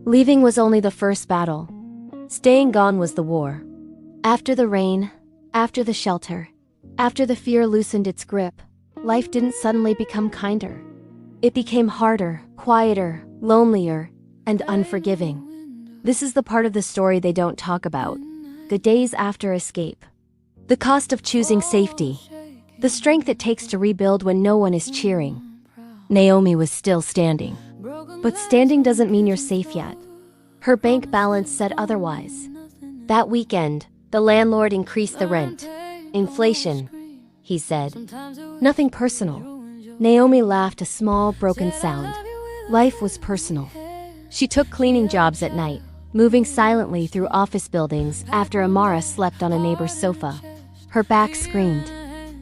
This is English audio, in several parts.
Leaving was only the first battle. Staying gone was the war. After the rain, after the shelter, after the fear loosened its grip, life didn't suddenly become kinder. It became harder, quieter, lonelier, and unforgiving. This is the part of the story they don't talk about. The days after escape. The cost of choosing safety. The strength it takes to rebuild when no one is cheering. Naomi was still standing. But standing doesn't mean you're safe yet. Her bank balance said otherwise. That weekend, the landlord increased the rent. Inflation, he said. Nothing personal. Naomi laughed, a small, broken sound. Life was personal. She took cleaning jobs at night, moving silently through office buildings after Amara slept on a neighbor's sofa. Her back screamed.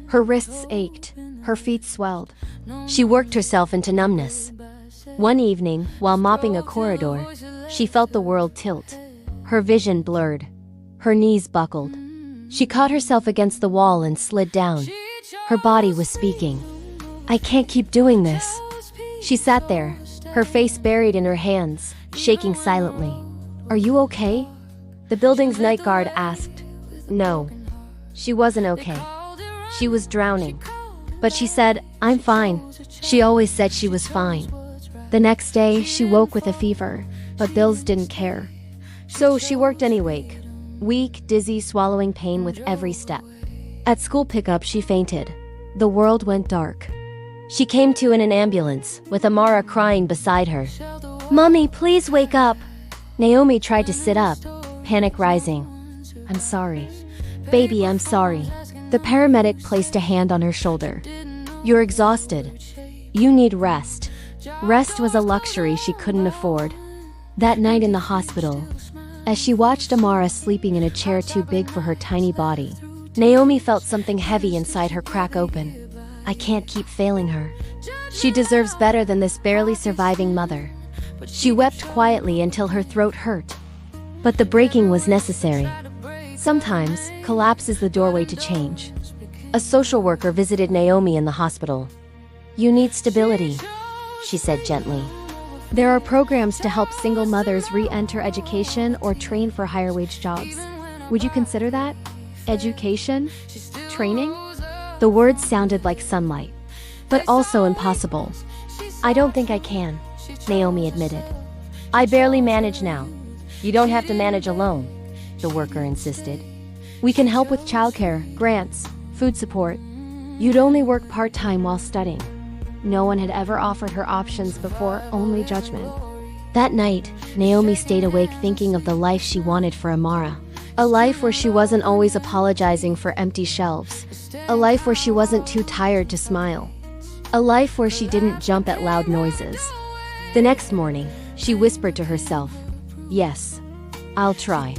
Her wrists ached. Her feet swelled. She worked herself into numbness. One evening, while mopping a corridor, she felt the world tilt. Her vision blurred. Her knees buckled. She caught herself against the wall and slid down. Her body was speaking. I can't keep doing this. She sat there, her face buried in her hands, shaking silently. Are you okay? The building's night guard asked. No. She wasn't okay. She was drowning. But she said, I'm fine. She always said she was fine. The next day, she woke with a fever, but bills didn't care. So she worked anyway. Weak, dizzy, swallowing pain with every step. At school pickup, she fainted. The world went dark. She came to in an ambulance, with Amara crying beside her. Mommy, please wake up. Naomi tried to sit up, panic rising. I'm sorry. Baby, I'm sorry. The paramedic placed a hand on her shoulder. You're exhausted. You need rest. Rest was a luxury she couldn't afford. That night in the hospital, as she watched Amara sleeping in a chair too big for her tiny body, Naomi felt something heavy inside her crack open. I can't keep failing her. She deserves better than this barely surviving mother. She wept quietly until her throat hurt. But the breaking was necessary. Sometimes, collapse is the doorway to change. A social worker visited Naomi in the hospital. You need stability, she said gently. There are programs to help single mothers re-enter education or train for higher wage jobs. Would you consider that? Education? Training? The words sounded like sunlight, but also impossible. I don't think I can, Naomi admitted. I barely manage now. You don't have to manage alone, the worker insisted. We can help with childcare, grants, food support. You'd only work part-time while studying. No one had ever offered her options before, only judgment. That night, Naomi stayed awake thinking of the life she wanted for Amara. A life where she wasn't always apologizing for empty shelves. A life where she wasn't too tired to smile. A life where she didn't jump at loud noises. The next morning, she whispered to herself, yes, I'll try.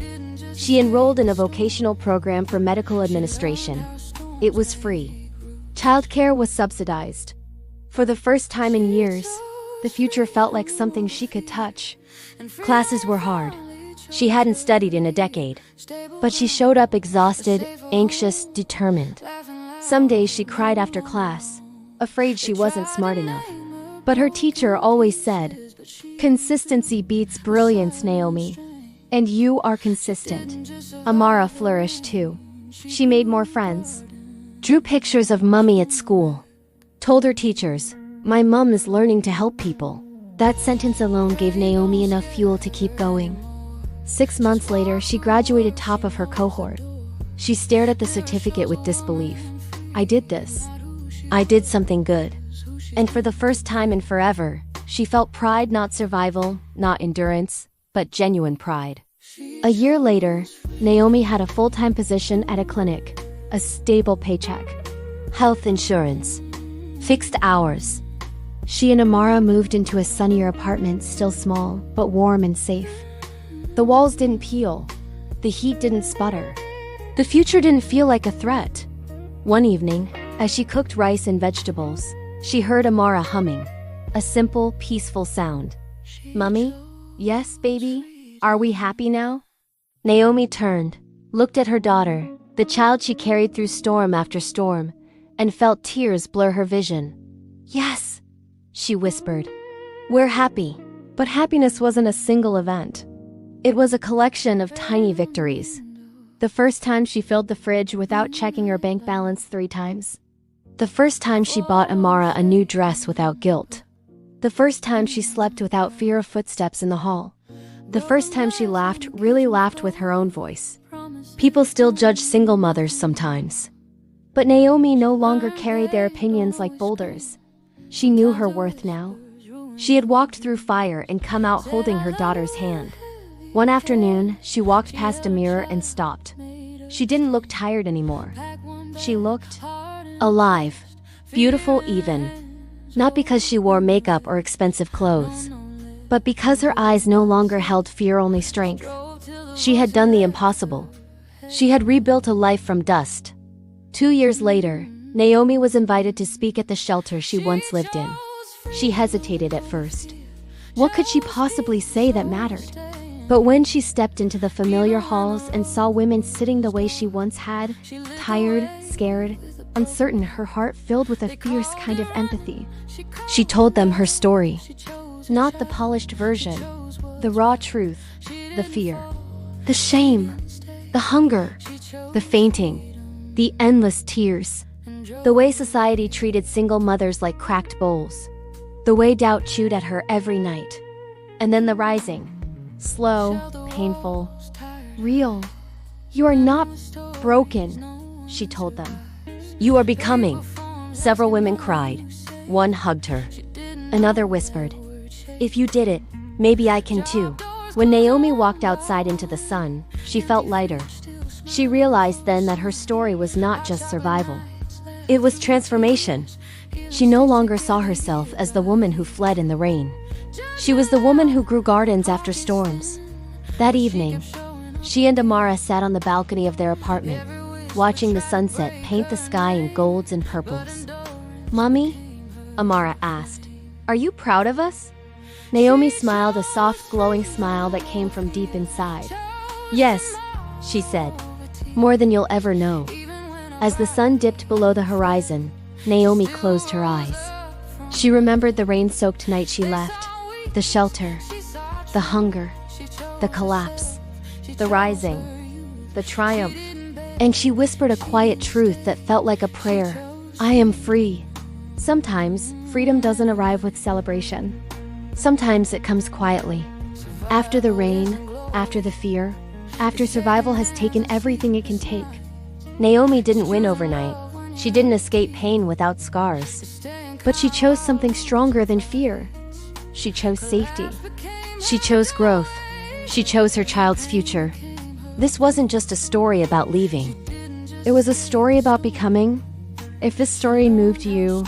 She enrolled in a vocational program for medical administration. It was free. Childcare was subsidized. For the first time in years, the future felt like something she could touch. Classes were hard. She hadn't studied in a decade. But she showed up exhausted, anxious, determined. Some days she cried after class, afraid she wasn't smart enough. But her teacher always said, consistency beats brilliance, Naomi. And you are consistent. Amara flourished too. She made more friends. Drew pictures of Mummy at school. Told her teachers, my mum is learning to help people. That sentence alone gave Naomi enough fuel to keep going. 6 months later, she graduated top of her cohort. She stared at the certificate with disbelief. I did this. I did something good. And for the first time in forever, she felt pride, not survival, not endurance, but genuine pride. A year later, Naomi had a full-time position at a clinic, a stable paycheck, health insurance, fixed hours. She and Amara moved into a sunnier apartment, still small, but warm and safe. The walls didn't peel. The heat didn't sputter. The future didn't feel like a threat. One evening, as she cooked rice and vegetables, she heard Amara humming. A simple, peaceful sound. Mummy? Yes, baby? Are we happy now? Naomi turned, looked at her daughter, the child she carried through storm after storm, and felt tears blur her vision. Yes, she whispered. We're happy. But happiness wasn't a single event. It was a collection of tiny victories. The first time she filled the fridge without checking her bank balance 3 times. The first time she bought Amara a new dress without guilt. The first time she slept without fear of footsteps in the hall. The first time she laughed, really laughed with her own voice. People still judge single mothers sometimes. But Naomi no longer carried their opinions like boulders. She knew her worth now. She had walked through fire and come out holding her daughter's hand. One afternoon, she walked past a mirror and stopped. She didn't look tired anymore. She looked alive, beautiful even. Not because she wore makeup or expensive clothes, but because her eyes no longer held fear, only strength. She had done the impossible. She had rebuilt a life from dust. 2 years later, Naomi was invited to speak at the shelter she once lived in. She hesitated at first. What could she possibly say that mattered? But when she stepped into the familiar halls and saw women sitting the way she once had, tired, scared, uncertain, her heart filled with a fierce kind of empathy. She told them her story. Not the polished version, the raw truth, the fear, the shame, the hunger, the fainting, the endless tears. The way society treated single mothers like cracked bowls. The way doubt chewed at her every night. And then the rising. Slow, painful, real. You are not broken, she told them. You are becoming. Several women cried. One hugged her. Another whispered, if you did it, maybe I can too. When Naomi walked outside into the sun, she felt lighter. She realized then that her story was not just survival. It was transformation. She no longer saw herself as the woman who fled in the rain. She was the woman who grew gardens after storms. That evening, she and Amara sat on the balcony of their apartment, watching the sunset paint the sky in golds and purples. Mommy? Amara asked. Are you proud of us? Naomi smiled, a soft, glowing smile that came from deep inside. Yes, she said. More than you'll ever know. As the sun dipped below the horizon, Naomi closed her eyes. She remembered the rain-soaked night she left, the shelter, the hunger, the collapse, the rising, the triumph. And she whispered a quiet truth that felt like a prayer. I am free. Sometimes, freedom doesn't arrive with celebration. Sometimes it comes quietly. After the rain, after the fear, after survival has taken everything it can take. Naomi didn't win overnight. She didn't escape pain without scars. But she chose something stronger than fear. She chose safety. She chose growth. She chose her child's future. This wasn't just a story about leaving. It was a story about becoming. If this story moved you,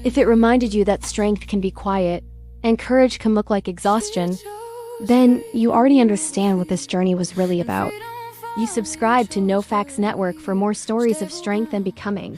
if it reminded you that strength can be quiet, and courage can look like exhaustion, then you already understand what this journey was really about. You subscribe to No Facts Network for more stories of strength and becoming.